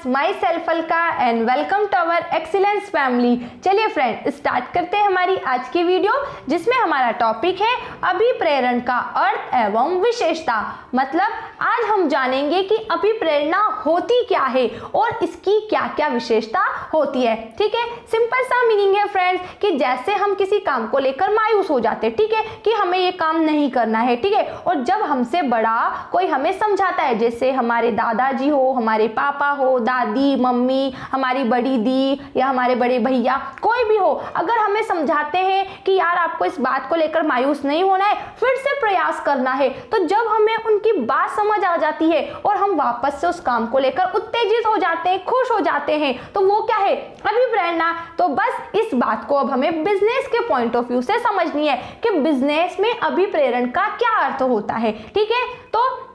Friends, myself Alka and welcome to our excellence family. चलिए friend, start करते हैं हमारी आज की वीडियो, जिसमें हमारा टॉपिक है अभिप्रेरण का अर्थ एवं विशेषता। मतलब आज हम जानेंगे कि अभिप्रेरणा होती क्या है और इसकी क्या क्या विशेषता होती है। ठीक है, सिंपल सा मीनिंग है फ्रेंड्स कि जैसे हम किसी काम को लेकर मायूस हो जाते हैं, ठीक है, कि हमें ये काम नहीं करना है, ठीक है, और जब हमसे बड़ा कोई हमें समझाता है, जैसे हमारे दादाजी हो, हमारे पापा हो, दादी, मम्मी, हमारी बड़ी दी या हमारे बड़े भैया, कोई भी हो, अगर हमें समझाते हैं कि यार आपको इस बात को लेकर मायूस नहीं होना है, फिर से प्रयास करना है, तो जब हमें उनकी बात समझ आ जाती है और हम वापस से उस काम को लेकर उत्तेजित हो जाते हैं, खुश हो जाते हैं, तो वो क्या है? अभिप्रेरणा। तो बस इस बात को अब हमें बिजनेस के पॉइंट ऑफ व्यू से समझनी है कि बिजनेस में अभिप्रेरण का क्या अर्थ होता है। ठीक है, तो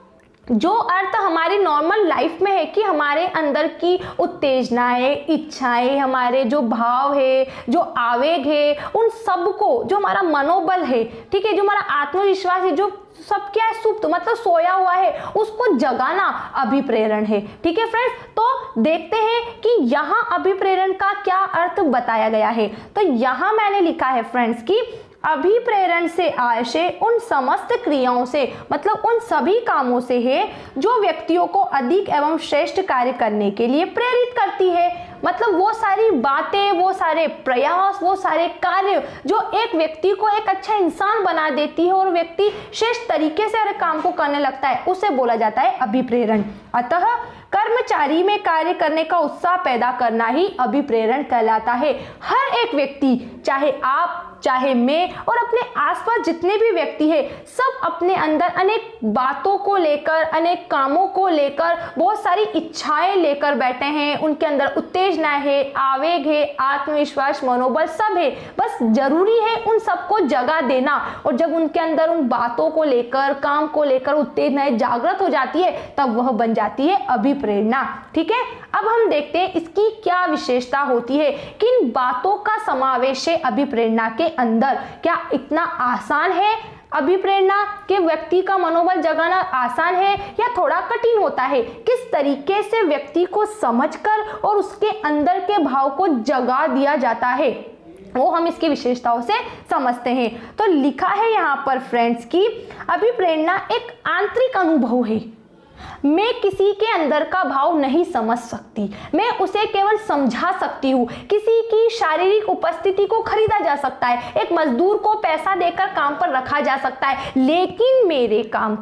जो अर्थ हमारी नॉर्मल लाइफ में है कि हमारे अंदर की उत्तेजनाएं, इच्छाएं, हमारे जो भाव है, जो आवेग है, उन सब को, जो हमारा मनोबल है, ठीक है, जो हमारा आत्मविश्वास है, जो सब क्या है, सुप्त मतलब सोया हुआ है, उसको जगाना अभिप्रेरण है। ठीक है फ्रेंड्स, तो देखते हैं कि यहाँ अभिप्रेरण का क्या अर्थ बताया गया है। तो यहाँ मैंने लिखा है फ्रेंड्स कि अभिप्रेरण से आशय उन समस्त क्रियाओं से, मतलब उन सभी कामों से है जो व्यक्तियों को अधिक एवं श्रेष्ठ कार्य करने के लिए प्रेरित करती है। मतलब वो सारी बातें, वो सारे प्रयास, वो सारे कार्य जो एक व्यक्ति को एक अच्छा इंसान बना देती है और व्यक्ति श्रेष्ठ तरीके से हर काम को करने लगता है, उसे बोला जाता है अभिप्रेरण। अतः कर्मचारी में कार्य करने का उत्साह पैदा करना ही अभिप्रेरण कहलाता है। हर एक व्यक्ति, चाहे आप, चाहे मैं और अपने आसपास जितने भी व्यक्ति हैं, सब अपने अंदर अनेक बातों को लेकर, अनेक कामों को लेकर बहुत सारी इच्छाएं लेकर बैठे हैं। उनके अंदर उत्तेजना है, आवेग है, आत्मविश्वास, मनोबल सब है। बस जरूरी है उन सबको जगा देना, और जब उनके अंदर उन बातों को लेकर, काम को लेकर उत्तेजनाएं जागृत हो जाती है, तब वह बन जाती है अभिप्रेरणा। ठीक है, अब हम देखते हैं इसकी क्या विशेषता होती है, किन बातों का समावेश है अभिप्रेरणा के अंदर। क्या इतना आसान है अभिप्रेरणा के व्यक्ति का मनोबल जगाना? आसान है या थोड़ा कठिन होता है? किस तरीके से व्यक्ति को समझकर और उसके अंदर के भाव को जगा दिया जाता है, वो हम इसकी विशेषताओं से समझते हैं। तो लिखा है यहाँ पर फ्रेंड्स कि अभिप्रेरणा एक आंतरिक अनुभव है। मैं किसी के अंदर का भाव नहीं समझ सकती, मैं उसे केवल समझा सकती हूँ। किसी की शारीरिक उपस्थिति को खरीदा जा सकता है, एक मजदूर को पैसा देकर काम पर रखा जा सकता है, लेकिन मेरे काम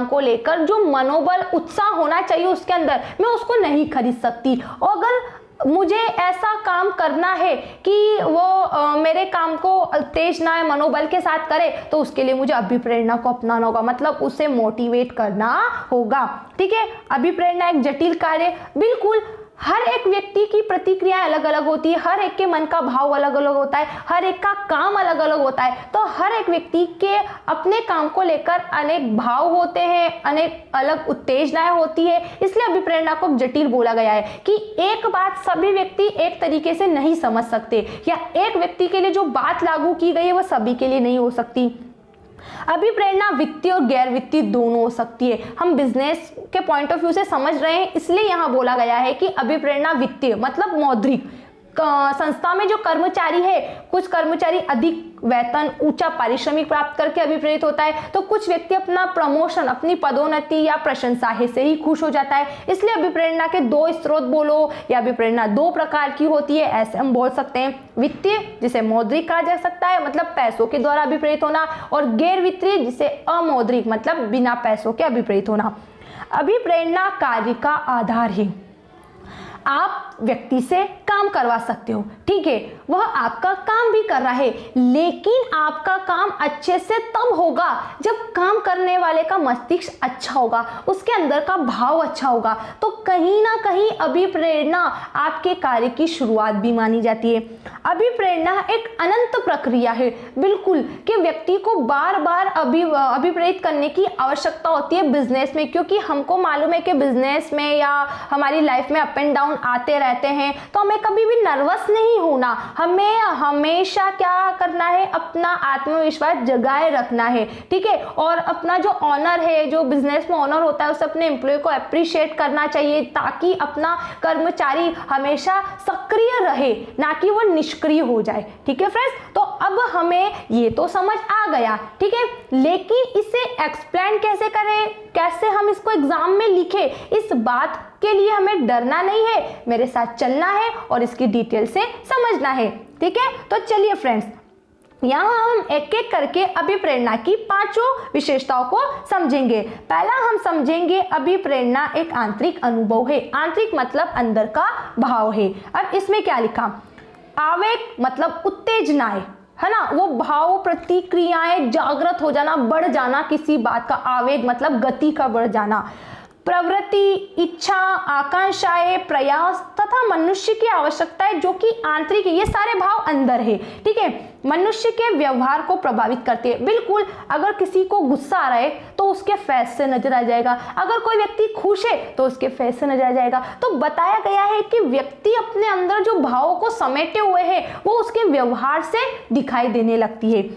को लेकर जो मनोबल, उत्साह होना चाहिए उसके अंदर, मैं उसको नहीं खरीद सकती। और अगर मुझे ऐसा काम करना है कि वो मेरे काम को उत्तेजना है, मनोबल के साथ करे, तो उसके लिए मुझे अभिप्रेरणा को अपनाना होगा, मतलब उसे मोटिवेट करना होगा। ठीक है, अभिप्रेरणा एक जटिल कार्य, बिल्कुल हर एक व्यक्ति की प्रतिक्रिया अलग अलग होती है, हर एक के मन का भाव अलग अलग होता है, हर एक का काम अलग अलग होता है, तो हर एक व्यक्ति के अपने काम को लेकर अनेक भाव होते हैं, अनेक अलग उत्तेजनाएं होती है। इसलिए अभिप्रेरणा को जटिल बोला गया है कि एक बात सभी व्यक्ति एक तरीके से नहीं समझ सकते, या एक व्यक्ति के लिए जो बात लागू की गई है वो सभी के लिए नहीं हो सकती। अभिप्रेरणा वित्तीय और गैर वित्तीय दोनों हो सकती है। हम बिजनेस के पॉइंट ऑफ व्यू से समझ रहे हैं, इसलिए यहाँ बोला गया है कि अभिप्रेरणा वित्तीय मतलब मौद्रिक। संस्था में जो कर्मचारी है, कुछ कर्मचारी अधिक वेतन, ऊंचा पारिश्रमिक प्राप्त करके अभिप्रेरित होता है, तो कुछ व्यक्ति अपना प्रमोशन, अपनी पदोन्नति या प्रशंसा से ही खुश हो जाता है। इसलिए अभिप्रेरणा के दो स्रोत बोलो, या अभिप्रेरणा दो प्रकार की होती है, ऐसे हम बोल सकते हैं। वित्तीय, जिसे मौद्रिक कहा जा सकता है, मतलब पैसों के द्वारा अभिप्रेरित होना, और गैर वित्तीय, जिसे अमौद्रिक मतलब बिना पैसों के अभिप्रेरित होना। अभिप्रेरणा कार्य का आधार है। आप व्यक्ति से काम करवा सकते हो, ठीक है, वह आपका काम भी कर रहा है, लेकिन आपका काम अच्छे से तब होगा जब काम करने वाले का मस्तिष्क अच्छा होगा, उसके अंदर का भाव अच्छा होगा। तो कहीं ना कहीं अभिप्रेरणा आपके कार्य की शुरुआत भी मानी जाती है। अभिप्रेरणा एक अनंत प्रक्रिया है, बिल्कुल, कि व्यक्ति को बार बार अभिप्रेरित करने की आवश्यकता होती है बिजनेस में, क्योंकि हमको मालूम है कि बिजनेस में या हमारी लाइफ में अप एंड डाउन आते रहते रहते हैं, तो हमें कभी भी नर्वस नहीं होना, हमें हमेशा क्या करना है, अपना आत्मविश्वास जगाए रखना है, ठीक है। और अपना जो ऑनर है, जो बिजनेस में ऑनर होता है, उसे अपने एम्प्लॉय को अप्रिशिएट करना चाहिए, ताकि अपना कर्मचारी हमेशा सक्रिय रहे, ना कि वो निष्क्रिय हो जाए, ठीक है फ्रेंड्स। तो अब हमें ये तो समझ आ गया, ठीक है, लेकिन इसे एक्सप्लेन कैसे करें, कैसे हम इसको एग्जाम में लिखें, इस बात के लिए हमें डरना नहीं है, मेरे साथ चलना है और इसकी डिटेल से समझना है, ठीक है। तो चलिए फ्रेंड्स, यहाँ हम एक एक करके अभिप्रेरणा की पांचों विशेषताओं को समझेंगे। पहला हम समझेंगे अभिप्रेरणा एक आंतरिक अनुभव है। आंतरिक मतलब अंदर का भाव है। अब इसमें क्या लिखा, आवेग मतलब उत्तेजनाएं, है ना, वो भाव प्रतिक्रियाएं, जागृत हो जाना, बढ़ जाना किसी बात का, आवेग मतलब गति का बढ़ जाना, प्रवृत्ति, इच्छा, आकांक्षाएं, प्रयास तथा मनुष्य की आवश्यकताएं जो कि आंतरिक है, ये सारे भाव अंदर है, ठीक है, मनुष्य के व्यवहार को प्रभावित करते हैं। बिल्कुल, अगर किसी को गुस्सा आ रहा है तो उसके फेस से नजर आ जाएगा, अगर कोई व्यक्ति खुश है तो उसके फेस से नजर आ जाएगा। तो बताया गया है कि व्यक्ति अपने अंदर जो भावों को समेटे हुए है वो उसके व्यवहार से दिखाई देने लगती है।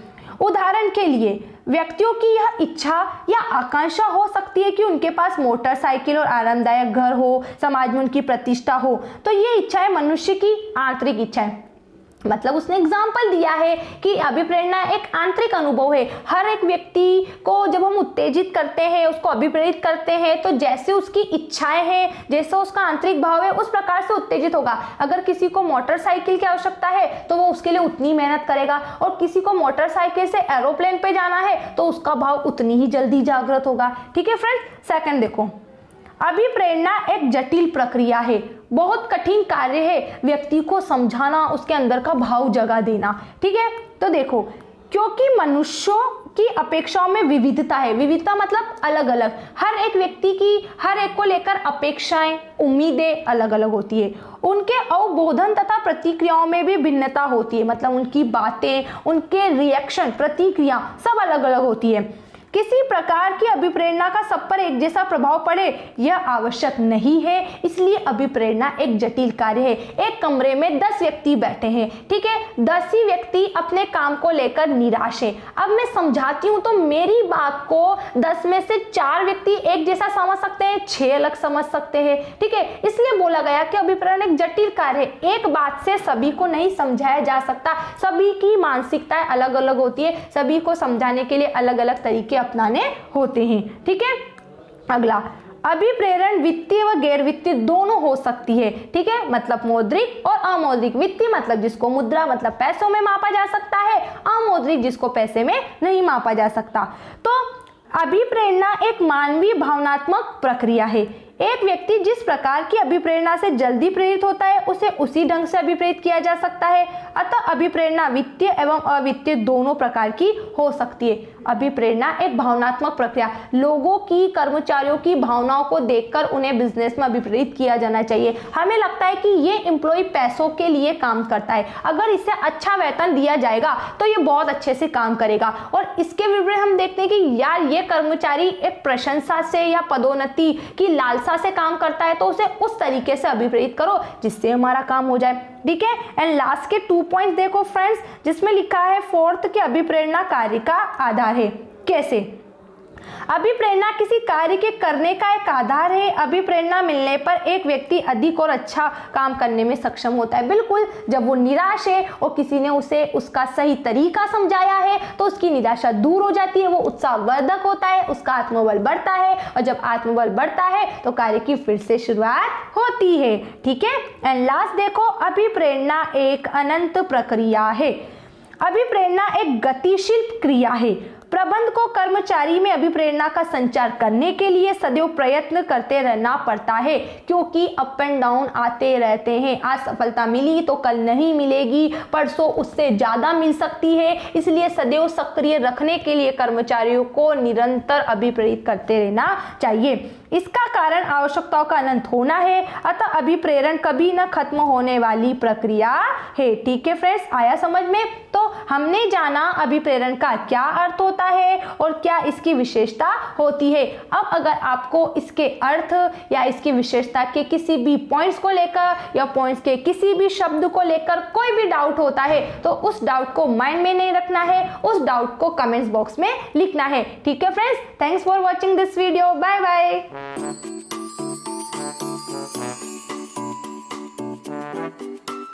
उदाहरण के लिए, व्यक्तियों की यह इच्छा या आकांक्षा हो सकती है कि उनके पास मोटरसाइकिल और आरामदायक घर हो, समाज में उनकी प्रतिष्ठा हो। तो ये इच्छाएं मनुष्य की आंतरिक इच्छाएं, मतलब उसने एग्जाम्पल दिया है कि अभिप्रेरणा एक आंतरिक अनुभव है। हर एक व्यक्ति को जब हम उत्तेजित करते हैं, उसको अभिप्रेरित करते हैं, तो जैसे उसकी इच्छाएं हैं, जैसा उसका आंतरिक भाव है, उस प्रकार से उत्तेजित होगा। अगर किसी को मोटरसाइकिल की आवश्यकता है तो वो उसके लिए उतनी मेहनत करेगा, और किसी को मोटरसाइकिल से एरोप्लेन पे जाना है तो उसका भाव उतनी ही जल्दी जागृत होगा, ठीक है फ्रेंड्स। सेकंड देखो, अभिप्रेरणा एक जटिल प्रक्रिया है, बहुत कठिन कार्य है व्यक्ति को समझाना, उसके अंदर का भाव जगा देना, ठीक है। तो देखो, क्योंकि मनुष्यों की अपेक्षाओं में विविधता है, विविधता मतलब अलग अलग, हर एक व्यक्ति की हर एक को लेकर अपेक्षाएं, उम्मीदें अलग अलग होती है, उनके अवबोधन तथा प्रतिक्रियाओं में भी भिन्नता होती है, मतलब उनकी बातें, उनके रिएक्शन, प्रतिक्रिया सब अलग अलग होती है। किसी प्रकार की अभिप्रेरणा का सब पर एक जैसा प्रभाव पड़े यह आवश्यक नहीं है, इसलिए अभिप्रेरणा एक जटिल कार्य है। एक कमरे में 10 व्यक्ति बैठे हैं, ठीक है, 10 ही व्यक्ति अपने काम को लेकर निराश है। अब मैं समझाती हूं तो मेरी बात को 10 में से 4 व्यक्ति एक जैसा समझ सकते हैं, 6 अलग समझ सकते हैं, ठीक है। इसलिए बोला गया कि अभिप्रेरणा एक जटिल कार्य है। एक बात से सभी को नहीं समझाया जा सकता, सभी की मानसिकताएं अलग अलग होती है, सभी को समझाने के लिए अलग अलग तरीके अपनाने होते हैं, ठीक है। अगला, अभिप्रेरण वित्तीय व गैर वित्तीय दोनों हो सकती है, ठीक है, मतलब मौद्रिक और अमौद्रिक। वित्तीय मतलब जिसको मुद्रा मतलब पैसों में मापा जा सकता है, अमौद्रिक जिसको पैसे में नहीं मापा जा सकता। तो अभिप्रेरणा एक मानवीय भावनात्मक प्रक्रिया है। एक व्यक्ति जिस प्रकार की अभिप्रेरणा से जल्दी प्रेरित होता है उसे उसी ढंग से अभिप्रेरित किया जा सकता है। अतः अभिप्रेरणा वित्तीय एवं अवित्तीय दोनों प्रकार की हो सकती है। अभिप्रेरणा एक भावनात्मक प्रक्रिया, लोगों की, कर्मचारियों की भावनाओं को देखकर उन्हें बिजनेस में अभिप्रेरित किया जाना चाहिए। हमें लगता है कि ये एम्प्लॉय पैसों के लिए काम करता है, अगर इसे अच्छा वेतन दिया जाएगा तो ये बहुत अच्छे से काम करेगा, और इसके विपरीत हम देखते हैं कि यार ये कर्मचारी एक प्रशंसा से या पदोन्नति की लालसा से काम करता है, तो उसे उस तरीके से अभिप्रेरित करो जिससे हमारा काम हो जाए, ठीक है। एंड लास्ट के 2 पॉइंट्स देखो फ्रेंड्स, जिसमें लिखा है फोर्थ कि अभिप्रेरणा कार्य का आधार है। कैसे? अभिप्रेरणा किसी कार्य के करने का एक आधार है। अभिप्रेरणा मिलने पर एक व्यक्ति अधिक और अच्छा काम करने में सक्षम होता है। बिल्कुल, जब वो निराश है और किसी ने उसे उसका सही तरीका समझाया है तो उसकी निराशा दूर हो जाती है, वो उत्साहवर्धक होता है, उसका आत्मबल बढ़ता है, और जब आत्मबल बढ़ता है तो कार्य की फिर से शुरुआत होती है, ठीक है। एंड लास्ट देखो, अभिप्रेरणा एक अनंत प्रक्रिया है। अभिप्रेरणा एक गतिशील क्रिया है। प्रबंध को कर्मचारी में अभिप्रेरणा का संचार करने के लिए सदैव प्रयत्न करते रहना पड़ता है, क्योंकि अप एंड डाउन आते रहते हैं। आज सफलता मिली तो कल नहीं मिलेगी, परसों उससे ज्यादा मिल सकती है। इसलिए सदैव सक्रिय रखने के लिए कर्मचारियों को निरंतर अभिप्रेरित करते रहना चाहिए। इसका कारण आवश्यकताओं का अनंत होना है, अतः अभिप्रेरण कभी न खत्म होने वाली प्रक्रिया है, ठीक है फ्रेंड्स। आया समझ में? तो हमने जाना अभिप्रेरण का क्या अर्थ होता होता है और क्या इसकी विशेषता होती है। अब अगर आपको इसके अर्थ या इसकी विशेषता के किसी भी पॉइंट्स को लेकर या पॉइंट्स के किसी भी शब्द को लेकर कोई भी डाउट होता है तो उस डाउट को माइंड में नहीं रखना है, उस डाउट को कमेंट्स बॉक्स में लिखना है। ठीक है friends, thanks for watching this video, bye bye.